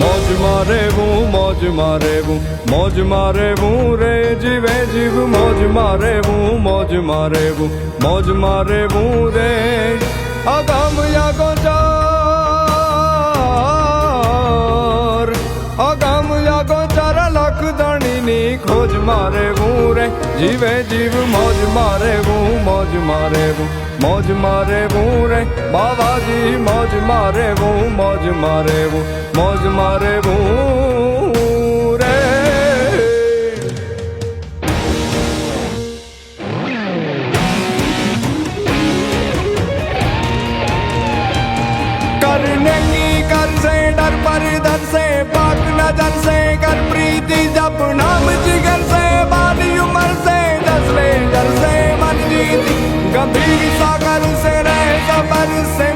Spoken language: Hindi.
मौज मारेવું मौज मारेવું रे जीवे जीव मौज मारेવું रे अगम या गोचार लख धणी खोज मारेવું रे जीवे जीव मौज मारेવું रे बाबाजी मौज मारेવું रे करने की कर से डर पर दर से पाक नजर से कर प्रीति जब नाम जिगर से बाली उम्र से जज्बे डर से मन जीती गंभीर सागर से रह सबर से